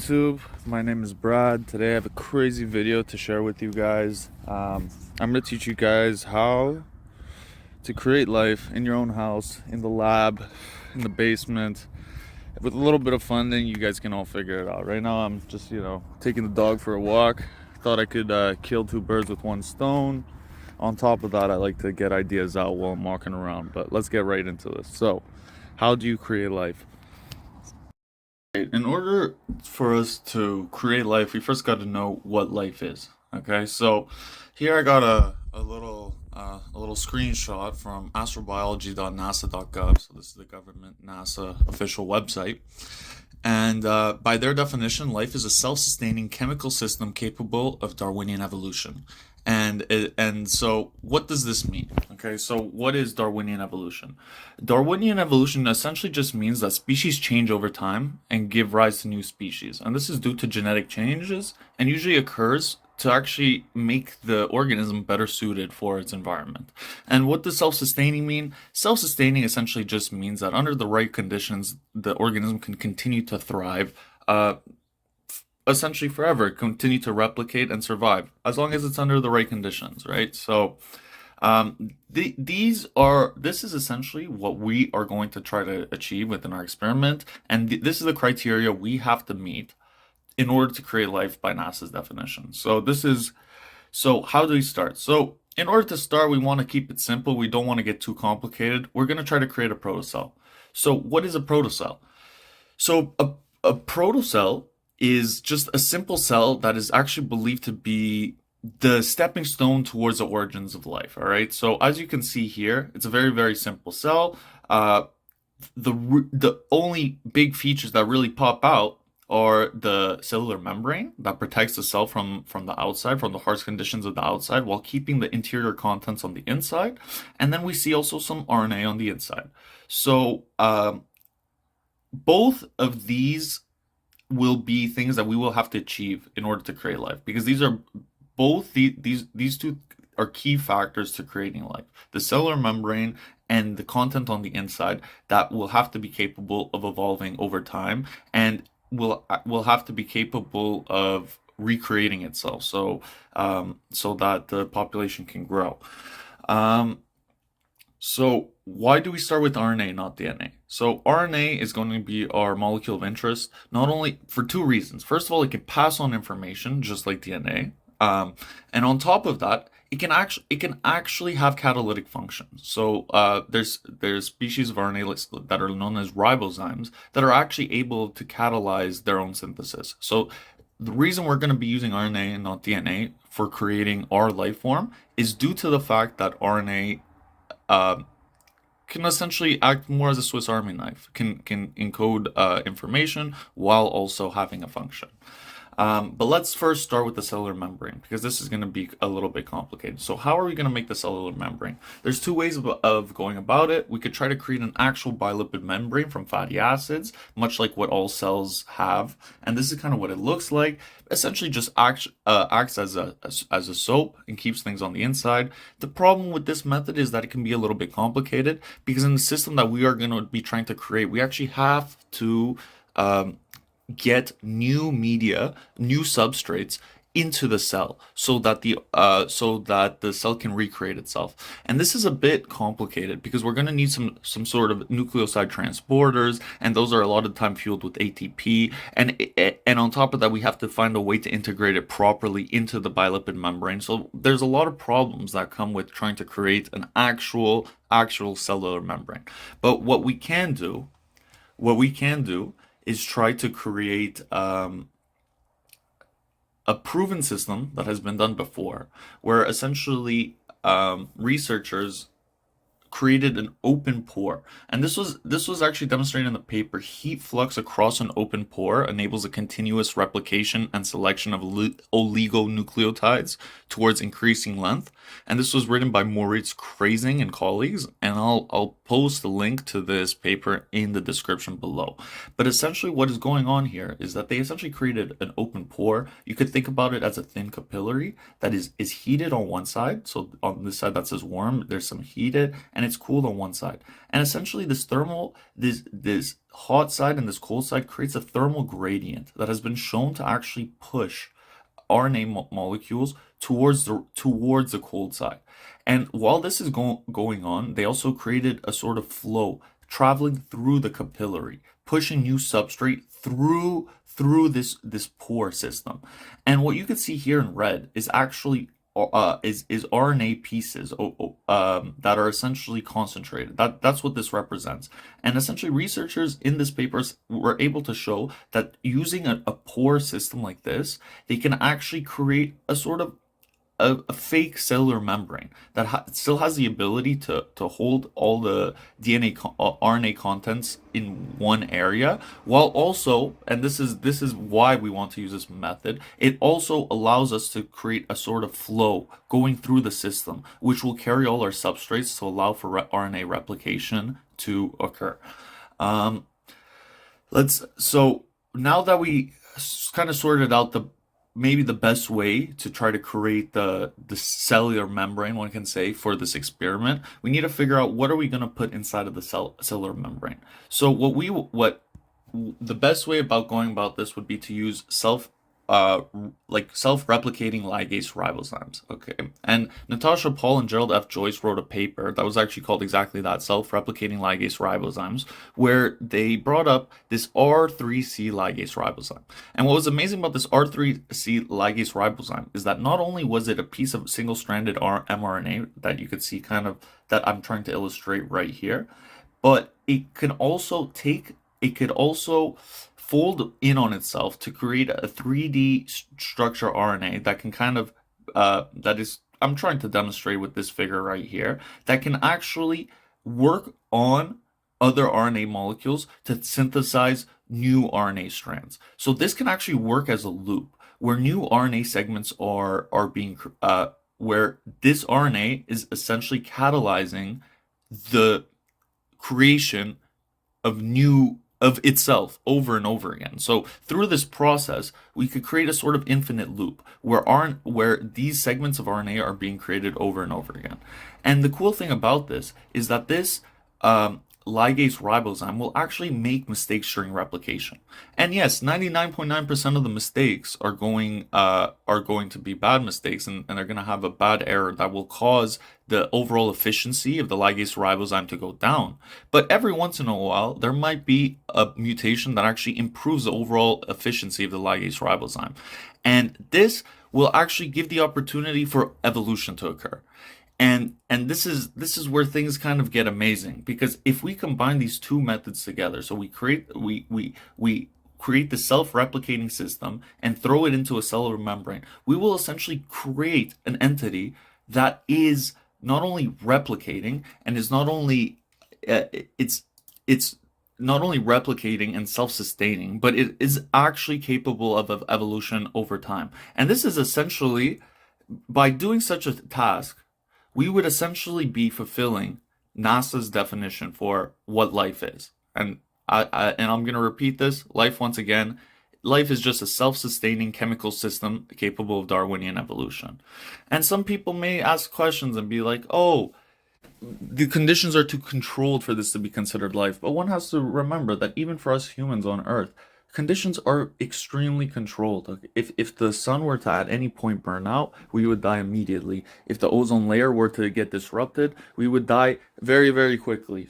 YouTube? My name is Brad. Today I have a crazy video to share with you guys. I'm going to teach you guys how to create life in your own house, in the lab, in the basement. With a little bit of funding, you guys can all figure it out. Right now I'm just, taking the dog for a walk. Thought I could kill two birds with one stone. On top of that, I like to get ideas out while I'm walking around. But let's get right into this. So, how do you create life? In order for us to create life, we first got to know what life is. Okay, so here I got a little screenshot from astrobiology.nasa.gov. So this is the government NASA official website, and by their definition, life is a self-sustaining chemical system capable of Darwinian evolution. And so what does this mean? Okay, so what is Darwinian evolution? Darwinian evolution essentially just means that species change over time and give rise to new species. And this is due to genetic changes and usually occurs to actually make the organism better suited for its environment. And what does self-sustaining mean? Self-sustaining essentially just means that under the right conditions, the organism can continue to thrive, essentially forever, continue to replicate and survive as long as it's under the right conditions, right? So this is essentially what we are going to try to achieve within our experiment, and this is the criteria we have to meet in order to create life by NASA's definition. So how do we start? So in order to start, we want to keep it simple. We don't want to get too complicated. We're going to try to create a protocell. So what is a protocell? So a protocell is just a simple cell that is actually believed to be the stepping stone towards the origins of life. All right. So as you can see here, it's a very, very simple cell. The only big features that really pop out are the cellular membrane that protects the cell from the outside, from the harsh conditions of the outside, while keeping the interior contents on the inside. And then we see also some RNA on the inside. So both of these will be things that we will have to achieve in order to create life, because these are both these two are key factors to creating life: the cellular membrane and the content on the inside that will have to be capable of evolving over time, and will have to be capable of recreating itself, so that the population can grow. So why do we start with RNA, not DNA? So RNA is going to be our molecule of interest, not only for two reasons. First of all, it can pass on information just like DNA, and on top of that, it can actually have catalytic functions. So there's species of RNA that are known as ribosomes that are actually able to catalyze their own synthesis. So the reason we're going to be using RNA and not DNA for creating our life form is due to the fact that RNA can essentially act more as a Swiss Army knife, can encode information while also having a function. But let's first start with the cellular membrane, because this is going to be a little bit complicated. So how are we going to make the cellular membrane? There's two ways of going about it. We could try to create an actual bilipid membrane from fatty acids, much like what all cells have. And this is kind of what it looks like. Essentially just acts as a soap and keeps things on the inside. The problem with this method is that it can be a little bit complicated, because in the system that we are going to be trying to create, we actually have to get new media, new substrates into the cell, so that the cell can recreate itself. And this is a bit complicated because we're going to need some sort of nucleoside transporters, and those are a lot of the time fueled with ATP, and on top of that, we have to find a way to integrate it properly into the bilipid membrane. So there's a lot of problems that come with trying to create an actual cellular membrane. But what we can do is try to create a proven system that has been done before, where essentially researchers created an open pore. And this was actually demonstrated in the paper. Heat flux across an open pore enables a continuous replication and selection of oligonucleotides towards increasing length. And this was written by Moritz Krasing and colleagues, and I'll post a link to this paper in the description below. But essentially what is going on here is that they essentially created an open pore. You could think about it as a thin capillary that is heated on one side. So on this side that says warm, there's some heated, and it's cooled on one side. And essentially this hot side and this cold side creates a thermal gradient that has been shown to actually push RNA molecules towards the cold side. And while this is going on, they also created a sort of flow traveling through the capillary, pushing new substrate through this pore system. And what you can see here in red is actually is RNA pieces that are essentially concentrated. That's what this represents. And essentially, researchers in this papers were able to show that using a pore system like this, they can actually create a sort of a fake cellular membrane that still has the ability to hold all the RNA contents in one area, while also, and this is why we want to use this method, it also allows us to create a sort of flow going through the system, which will carry all our substrates to allow for RNA replication to occur. So now that we kind of sorted out maybe the best way to try to create the cellular membrane, one can say, for this experiment, we need to figure out what are we going to put inside of the cellular membrane. So the best way about going about this would be to use self-replicating ligase ribozymes. Okay, and Natasha Paul and Gerald F. Joyce wrote a paper that was actually called exactly that, self-replicating ligase ribozymes, where they brought up this R3C ligase ribozyme. And what was amazing about this R3C ligase ribozyme is that not only was it a piece of single-stranded mRNA that you could see kind of that I'm trying to illustrate right here, but it could also fold in on itself to create a 3D structure RNA that can kind of, I'm trying to demonstrate with this figure right here, that can actually work on other RNA molecules to synthesize new RNA strands. So this can actually work as a loop where new RNA segments are being, where this RNA is essentially catalyzing the creation of itself over and over again. So through this process, we could create a sort of infinite loop where these segments of RNA are being created over and over again. And the cool thing about this is that this ligase ribozyme will actually make mistakes during replication. And yes, 99.9% of the mistakes are going to be bad mistakes, and they're going to have a bad error that will cause the overall efficiency of the ligase ribozyme to go down. But every once in a while, there might be a mutation that actually improves the overall efficiency of the ligase ribozyme. And this will actually give the opportunity for evolution to occur. And this is where things kind of get amazing, because if we combine these two methods together, so we create the self-replicating system and throw it into a cellular membrane, we will essentially create an entity that is not only replicating and is not only it's not only replicating and self-sustaining, but it is actually capable of evolution over time. And this is essentially, by doing such a task, we would essentially be fulfilling NASA's definition for what life is. And I'm going to repeat this, life once again. Life is just a self-sustaining chemical system capable of Darwinian evolution. And some people may ask questions and be like, oh, the conditions are too controlled for this to be considered life. But one has to remember that even for us humans on Earth, conditions are extremely controlled. If the sun were to at any point burn out, we would die immediately. If the ozone layer were to get disrupted, we would die very, very quickly.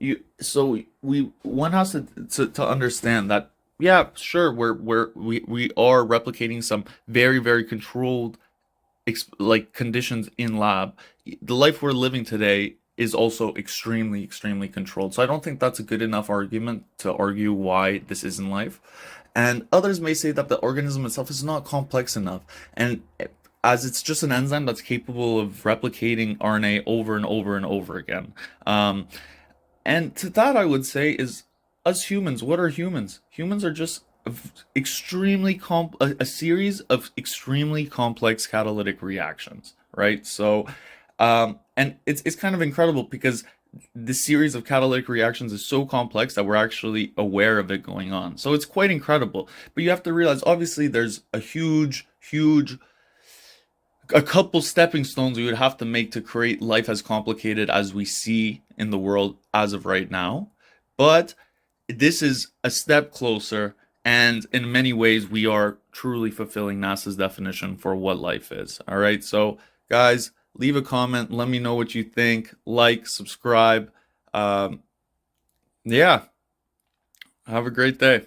One has to understand that, yeah, sure, we are replicating some very, very controlled conditions in lab. The life we're living today is also extremely, extremely controlled. So I don't think that's a good enough argument to argue why this isn't life. And others may say that the organism itself is not complex enough. And as it's just an enzyme that's capable of replicating RNA over and over and over again. And to that I would say is, us humans, what are humans? Humans are just a series of extremely complex catalytic reactions, right? So and it's kind of incredible because the series of catalytic reactions is so complex that we're actually aware of it going on. So it's quite incredible. But you have to realize, obviously, there's a huge a couple stepping stones we would have to make to create life as complicated as we see in the world as of right now. But this is a step closer, and in many ways, we are truly fulfilling NASA's definition for what life is. All right, so guys, leave a comment. Let me know what you think. Like, subscribe. Yeah, have a great day.